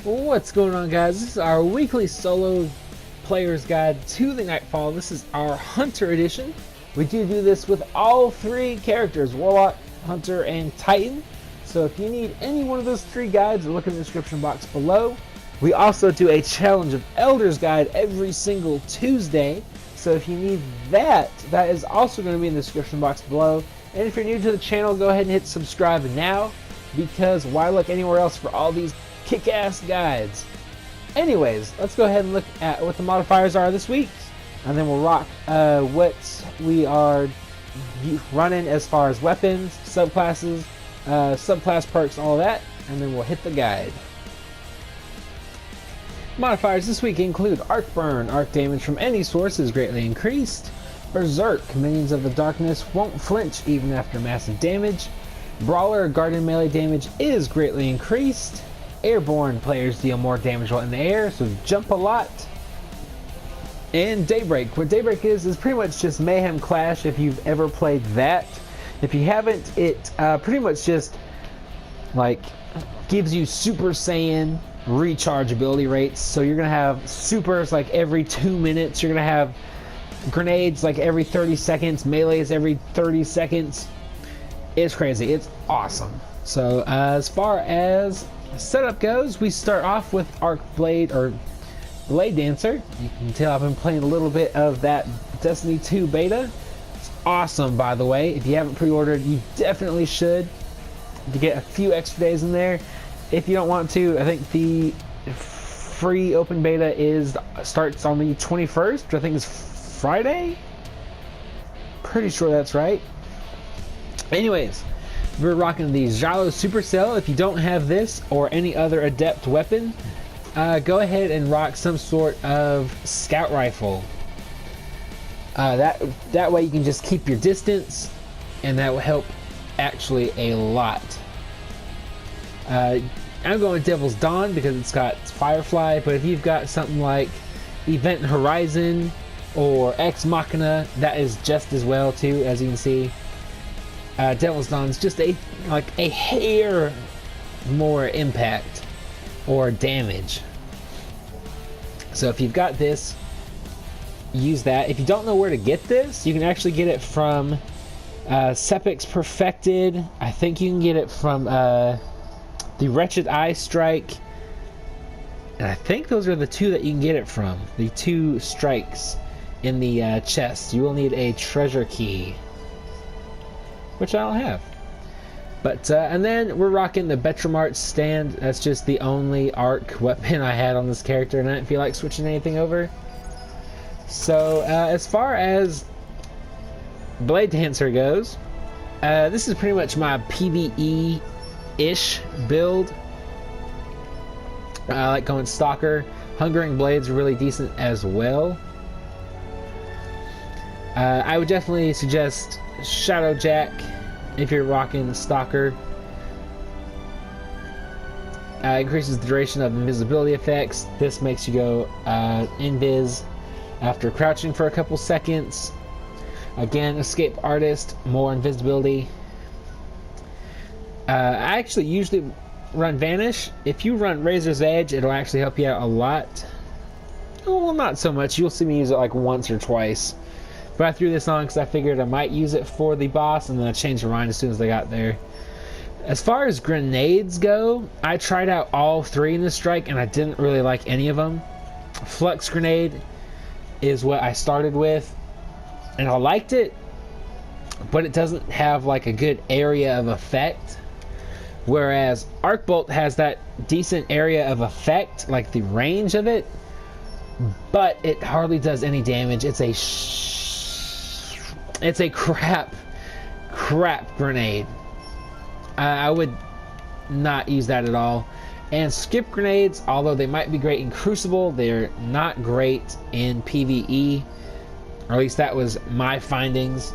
What's going on, guys? This is our weekly solo player's guide to the Nightfall. This is our Hunter edition. We do this with all three characters, Warlock, Hunter, and Titan. So if you need any one of those three guides, look in the description box below. We also do a Challenge of Elders guide every single Tuesday. So if you need that, that is also going to be in the description box below. And if you're new to the channel, go ahead and hit subscribe now, because why look anywhere else for all these kick-ass guides? Anyways, let's go ahead and look at what the modifiers are this week, and then we'll rock what we are running as far as weapons, subclasses, subclass perks, all that, and then we'll hit the guide. Modifiers this week include Arc Burn. Arc damage from any source is greatly increased. Berserk. Minions of the darkness won't flinch even after massive damage. Brawler. Guardian melee damage is greatly increased. Airborne. Players deal more damage while in the air, so jump a lot. And Daybreak. What Daybreak is pretty much just Mayhem Clash if you've ever played that. If you haven't, it pretty much just like gives you Super Saiyan recharge ability rates. So you're gonna have supers like every 2 minutes. You're gonna have grenades like every 30 seconds, melees every 30 seconds. It's crazy. It's awesome. So as far as setup goes, we start off with Darkblade or Blade Dancer. You can tell I've been playing a little bit of that Destiny 2 beta. It's awesome, by the way. If you haven't pre-ordered, you definitely should, to get a few extra days in there. If you don't want to, I think the free open beta starts on the 21st, which I think is Friday. Pretty sure that's right. Anyways, we're rocking the Jalo Supercell. If you don't have this or any other adept weapon, go ahead and rock some sort of scout rifle. That way you can just keep your distance, and that will help actually a lot. I'm going with Devil's Dawn because it's got Firefly, but if you've got something like Event Horizon or Ex Machina, that is just as well too, as you can see. Devil's Dawn is just a hair more impact or damage. So if you've got this, use that. If you don't know where to get this, you can actually get it from Sepic's Perfected. I think you can get it from the Wretched Eye Strike, and I think those are the two that you can get it from. The two strikes in the chest. You will need a treasure key, which I don't have. But and then we're rocking the Betramart stand. That's just the only arc weapon I had on this character, and I didn't feel like switching anything over. So as far as Blade Dancer goes, this is pretty much my PvE-ish build. I like going Stalker. Hungering Blades are really decent as well. I would definitely suggest Shadowjack if you're rocking Stalker. Increases the duration of invisibility effects. This makes you go invis after crouching for a couple seconds. Again, Escape Artist, more invisibility. I actually usually run Vanish. If you run Razor's Edge, it'll actually help you out a lot. Well, not so much. You'll see me use it like once or twice. But I threw this on because I figured I might use it for the boss, and then I changed my mind as soon as I got there. As far as grenades go, I tried out all three in this strike, and I didn't really like any of them. Flux Grenade is what I started with, and I liked it, but it doesn't have like a good area of effect. Whereas Arc Bolt has that decent area of effect, like the range of it, but it hardly does any damage. It's a crap grenade. I would not use that at all. And skip grenades, although they might be great in Crucible, they're not great in PvE. Or at least that was my findings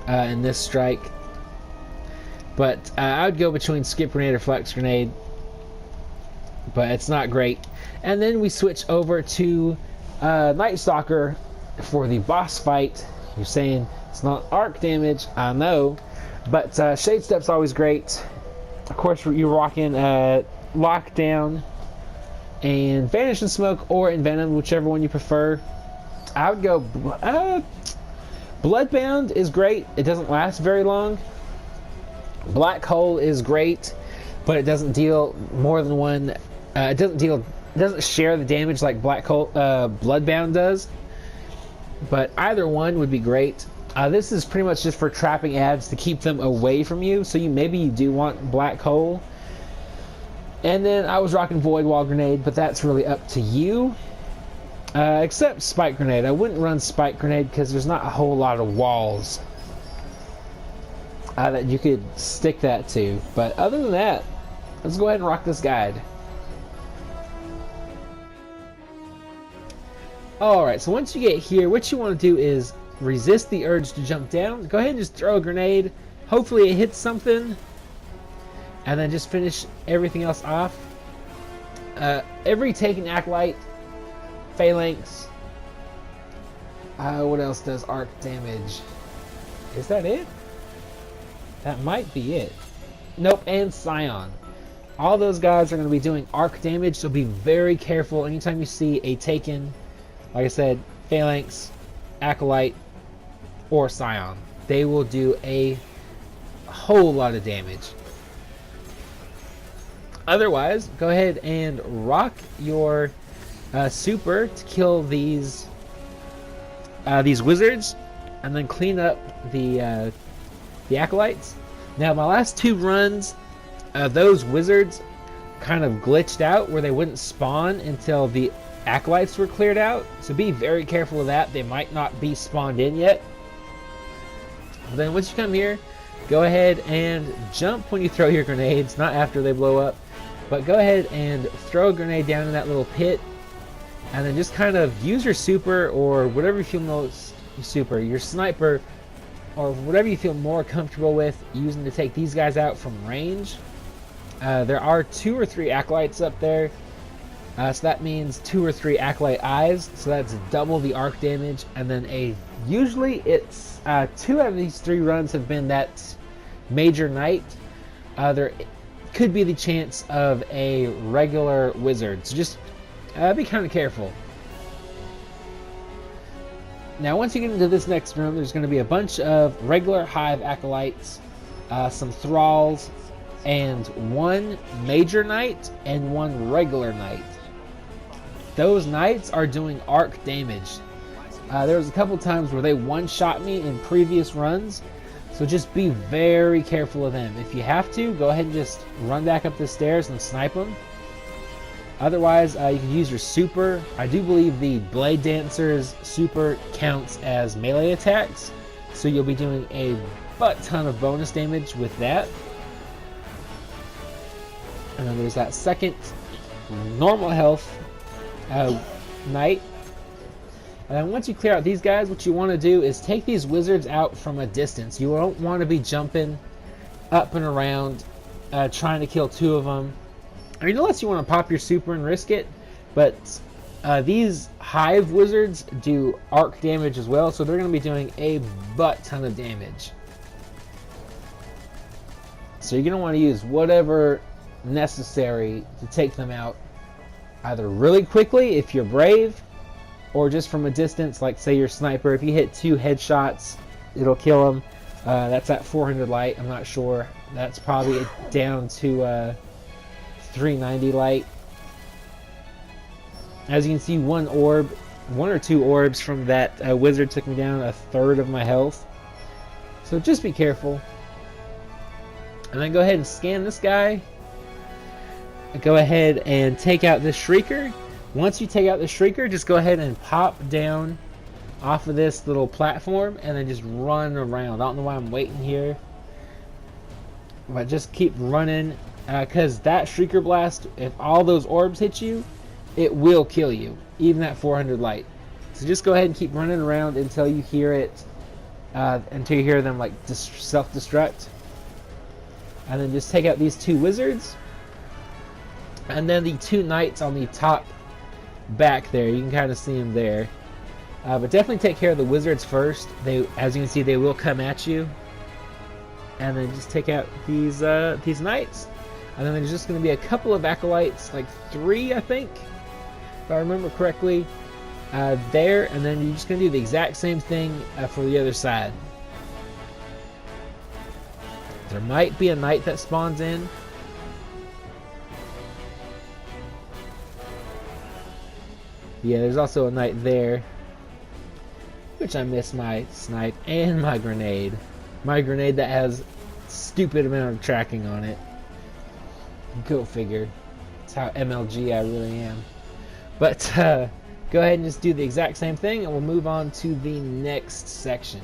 in this strike. But I would go between skip grenade or flex grenade, but it's not great. And then we switch over to Night Stalker for the boss fight. You're saying it's not arc damage, I know, but Shade Step's always great. Of course, you're rocking Lockdown, and Vanish in Smoke or Envenom, whichever one you prefer. I would go Bloodbound is great. It doesn't last very long. Black Hole is great, but it doesn't deal more than one. It doesn't share the damage like Black Hole Bloodbound does. But either one would be great. This is pretty much just for trapping ads to keep them away from you. So maybe you do want Black Hole. And then I was rocking Void Wall Grenade, but that's really up to you. Except Spike Grenade. I wouldn't run Spike Grenade because there's not a whole lot of walls that you could stick that to. But other than that, let's go ahead and rock this guide. Alright, so once you get here, what you want to do is resist the urge to jump down. Go ahead and just throw a grenade. Hopefully it hits something. And then just finish everything else off. Every Taken Acolyte, Phalanx. What else does arc damage? Is that it? That might be it. Nope, and Scion. All those guys are going to be doing arc damage, so be very careful anytime you see a Taken, like I said, Phalanx, Acolyte, or Scion. They will do a whole lot of damage. Otherwise, go ahead and rock your super to kill these wizards, and then clean up the acolytes. Now, my last two runs, those wizards kind of glitched out where they wouldn't spawn until the acolytes were cleared out. So be very careful of that. They might not be spawned in yet. But then once you come here, go ahead and jump when you throw your grenades, not after they blow up. But go ahead and throw a grenade down in that little pit, and then just kind of use your super or whatever you feel most super, your sniper, or whatever you feel more comfortable with using to take these guys out from range. There are 2 or 3 acolytes up there, so that means 2 or 3 acolyte eyes, so that's double the arc damage. And then usually it's 2 out of these 3 runs have been that major knight. There could be the chance of a regular wizard, so just be kind of careful. Now once you get into this next room, there's going to be a bunch of regular hive acolytes, some thralls, and 1 major knight and 1 regular knight. Those knights are doing arc damage. There was a couple times where they one-shot me in previous runs, so just be very careful of them. If you have to, go ahead and just run back up the stairs and snipe them. Otherwise, you can use your super. I do believe the Blade Dancer's super counts as melee attacks, so you'll be doing a butt ton of bonus damage with that. And then there's that second normal health knight. And then once you clear out these guys, what you want to do is take these wizards out from a distance. You don't want to be jumping up and around trying to kill 2 of them. I mean, unless you want to pop your super and risk it. But these hive wizards do arc damage as well, so they're going to be doing a butt ton of damage. So you're going to want to use whatever necessary to take them out, either really quickly if you're brave, or just from a distance, like say your sniper. If you hit 2 headshots, it'll kill them. That's at 400 light. I'm not sure. That's probably down to 390 light. As you can see, 1 or 2 orbs from that wizard took me down 1/3 of my health. So just be careful. And then go ahead and scan this guy. Go ahead and take out this Shrieker. Once you take out the Shrieker, just go ahead and pop down off of this little platform and then just run around. I don't know why I'm waiting here, but just keep running, because that Shrieker Blast, if all those orbs hit you, it will kill you, even at 400 light. So just go ahead and keep running around until you hear it, until you hear them like self-destruct. And then just take out these 2 wizards, and then the 2 knights on the top back there. You can kind of see them there, but definitely take care of the wizards first. As you can see, they will come at you. And then just take out these knights. And then there's just going to be a couple of acolytes, like 3 I think, if I remember correctly, there. And then you're just going to do the exact same thing for the other side. There might be a knight that spawns in. Yeah, there's also a knight there, which I missed my snipe and my grenade. My grenade that has stupid amount of tracking on it. Go figure. That's how MLG I really am. But go ahead and just do the exact same thing, and we'll move on to the next section.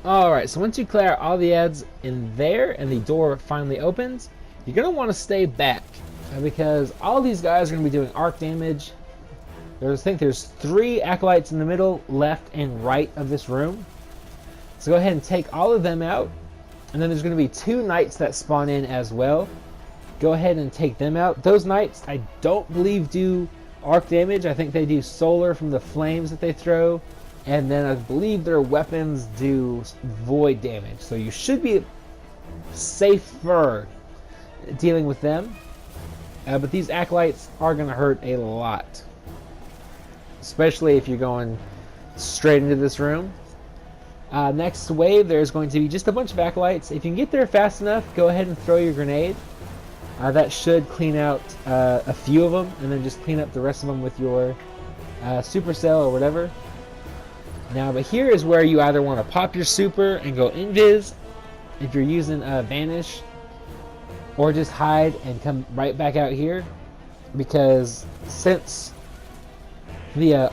Alright, so once you clear out all the ads in there and the door finally opens, you're going to want to stay back because all these guys are going to be doing arc damage. I think there's 3 acolytes in the middle, left and right of this room. So go ahead and take all of them out, and then there's going to be 2 knights that spawn in as well. Go ahead and take them out. Those knights I don't believe do arc damage. I think they do solar from the flames that they throw. And then I believe their weapons do void damage. So you should be safer dealing with them. But these acolytes are going to hurt a lot. Especially if you're going straight into this room. Next wave, there's going to be just a bunch of acolytes. If you can get there fast enough, go ahead and throw your grenade. That should clean out a few of them. And then just clean up the rest of them with your supercell or whatever. Now, but here is where you either want to pop your super and go invis if you're using vanish, or just hide and come right back out here, because since the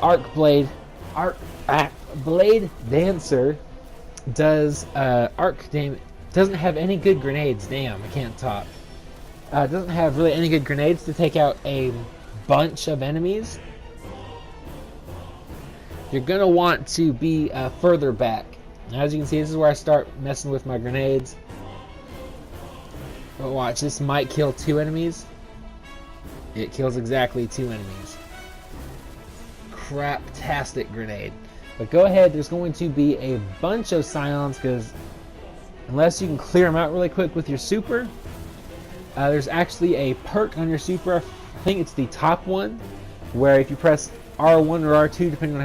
Blade Dancer does arc damage, doesn't have any good grenades. Damn, I can't talk. Doesn't have really any good grenades to take out a bunch of enemies. You're going to want to be further back. Now, as you can see, this is where I start messing with my grenades. But watch, this might kill 2 enemies. It kills exactly 2 enemies. Craptastic grenade. But go ahead, there's going to be a bunch of scions, because unless you can clear them out really quick with your super, there's actually a perk on your super. I think it's the top one, where if you press R1 or R2, depending on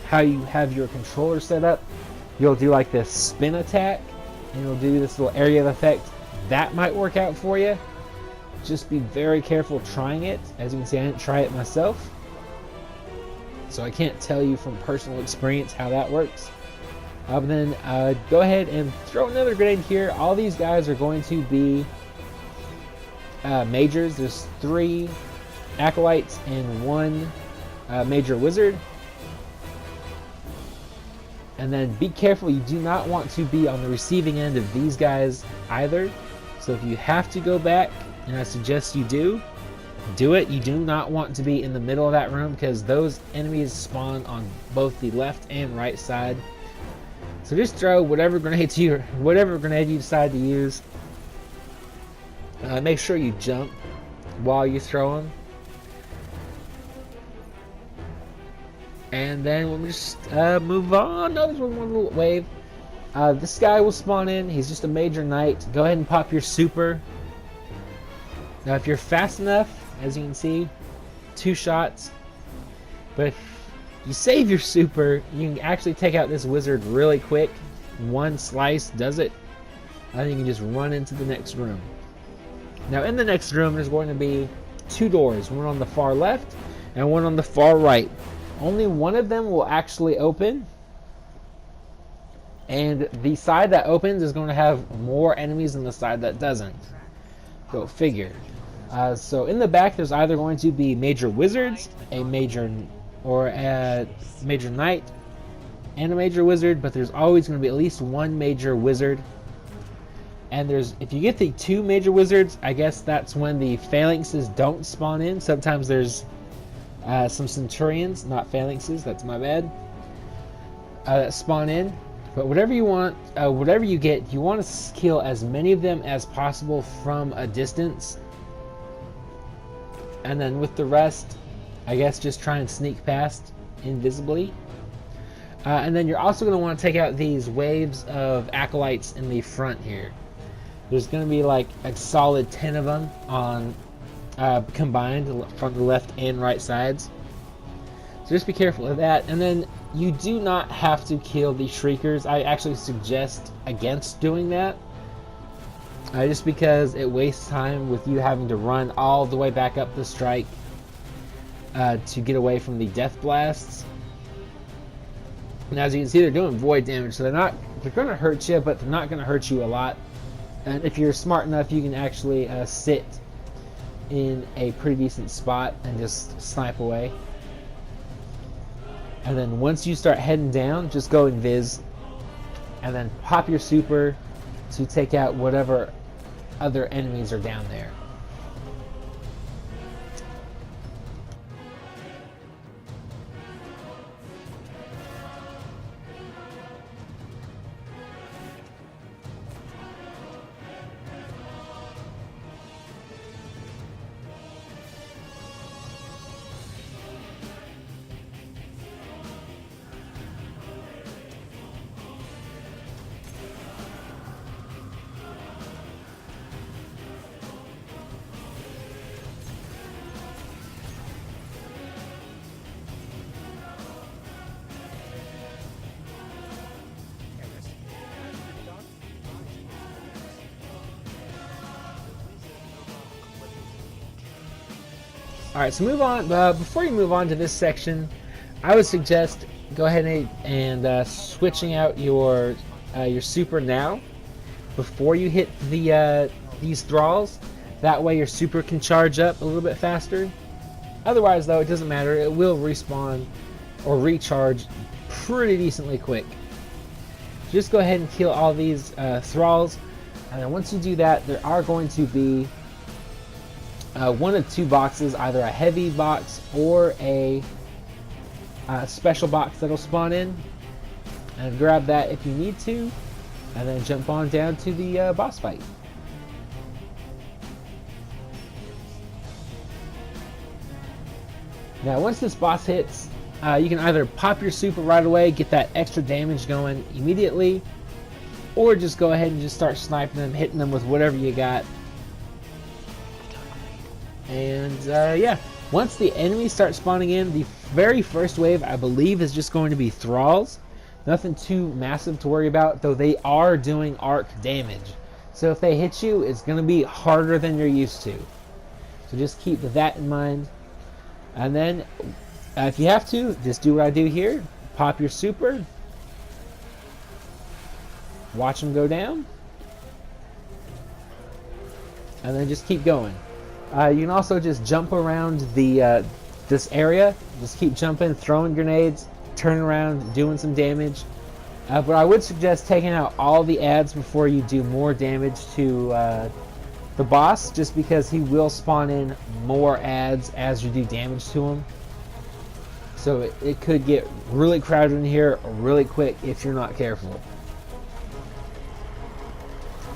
how you have your controller set up, you'll do like this spin attack, and you'll do this little area of effect. That might work out for you. Just be very careful trying it. As you can see, I didn't try it myself, so I can't tell you from personal experience how that works. But then go ahead and throw another grenade here. All these guys are going to be majors. There's 3 acolytes and 1 major wizard. And then be careful, you do not want to be on the receiving end of these guys either. So if you have to go back, and I suggest you do, do it. You do not want to be in the middle of that room because those enemies spawn on both the left and right side. So just throw whatever grenade you decide to use. Make sure you jump while you throw them. And then we'll just move on. No, there's one more little wave. This guy will spawn in. He's just a major knight. Go ahead and pop your super. Now, if you're fast enough, as you can see, 2 shots. But if you save your super, you can actually take out this wizard really quick. 1 slice does it. And then you can just run into the next room. Now, in the next room, there's going to be 2 doors. One on the far left and one on the far right. Only one of them will actually open. And the side that opens is going to have more enemies than the side that doesn't. Go figure. So in the back, there's either going to be major wizards, a major knight, and a major wizard. But there's always going to be at least 1 major wizard. And if you get the 2 major wizards, I guess that's when the phalanxes don't spawn in. Sometimes there's some centurions, not phalanxes. That's my bad. That spawn in. But whatever you want, whatever you get, you want to kill as many of them as possible from a distance. And then with the rest, I guess just try and sneak past invisibly. And then you're also going to want to take out these waves of acolytes in the front here. There's going to be like a solid 10 of them on combined from the left and right sides. So just be careful of that. And then you do not have to kill the Shriekers. I actually suggest against doing that. Just because it wastes time with you having to run all the way back up the strike to get away from the death blasts. And as you can see, they're doing void damage, so they're going to hurt you, but they're not going to hurt you a lot. And if you're smart enough, you can actually sit in a pretty decent spot and just snipe away. And then once you start heading down, just go invis, and then pop your super to take out whatever other enemies are down there. Alright, so move on. Before you move on to this section, I would suggest go ahead and switching out your super now before you hit these thralls. That way your super can charge up a little bit faster. Otherwise, though, it doesn't matter. It will respawn or recharge pretty decently quick. Just go ahead and kill all these thralls, and then once you do that, there are going to be 1 of 2 boxes, either a heavy box or a special box that'll spawn in. And grab that if you need to, and then jump on down to the boss fight. Now once this boss hits, you can either pop your super right away, get that extra damage going immediately, or just go ahead and just start sniping them, hitting them with whatever you got. And yeah, once the enemies start spawning in, the very first wave, I believe, is just going to be thralls. Nothing too massive to worry about, though they are doing arc damage. So if they hit you, it's going to be harder than you're used to. So just keep that in mind. And then, if you have to, just do what I do here. Pop your super. Watch them go down. And then just keep going. You can also just jump around this area. Just keep jumping, throwing grenades, turning around, doing some damage. But I would suggest taking out all the ads before you do more damage to the boss, just because he will spawn in more ads as you do damage to him. So it could get really crowded in here really quick if you're not careful.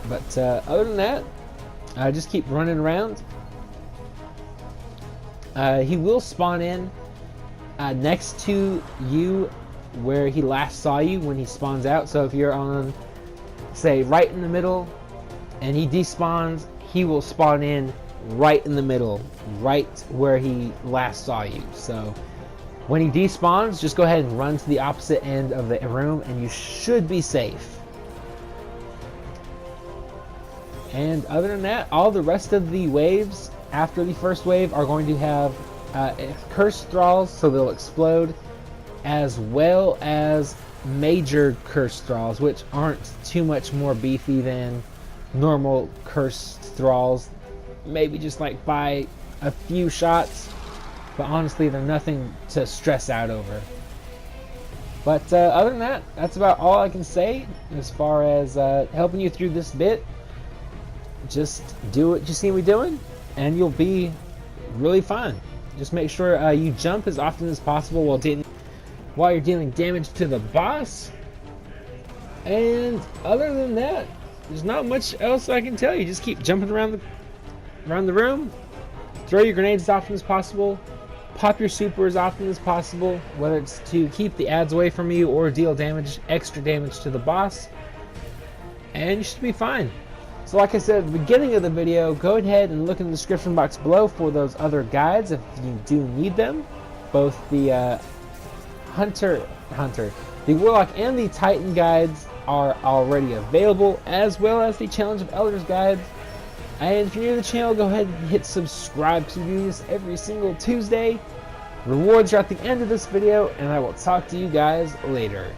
But other than that, just keep running around. He will spawn in next to you where he last saw you when he spawns out. So if you're on, say, right in the middle and he despawns, he will spawn in right in the middle, right where he last saw you. So when he despawns, just go ahead and run to the opposite end of the room and you should be safe. And other than that, all the rest of the waves after the first wave are going to have cursed thralls, so they'll explode, as well as major cursed thralls, which aren't too much more beefy than normal cursed thralls. Maybe just like by a few shots, but honestly they're nothing to stress out over. But other than that, that's about all I can say as far as helping you through this bit. Just do what you see me doing and you'll be really fine. Just make sure you jump as often as possible while you're dealing damage to the boss. And other than that, there's not much else I can tell you. Just keep jumping around the room, throw your grenades as often as possible, pop your super as often as possible, whether it's to keep the ads away from you or deal extra damage to the boss, and you should be fine. So like I said at the beginning of the video, go ahead and look in the description box below for those other guides if you do need them. Both the the Warlock and the Titan guides are already available, as well as the Challenge of Elders guides. And if you're new to the channel, go ahead and hit subscribe to do this every single Tuesday. Rewards are at the end of this video, and I will talk to you guys later.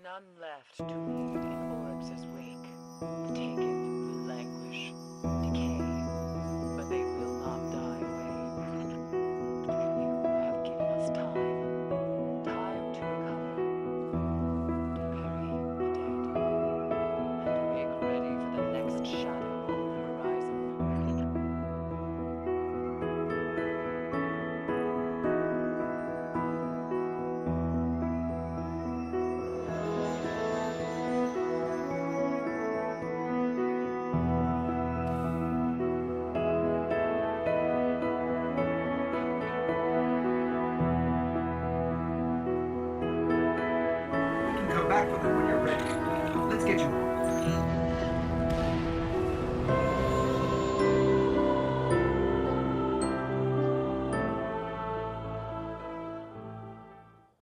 None left to lead in Oryx's wake. The taken will languish, decay, but they will not die away. You have given us time, time to recover, to bury the dead, and make ready for the next shadow on the horizon. Come back for them when you're ready. Let's get you home.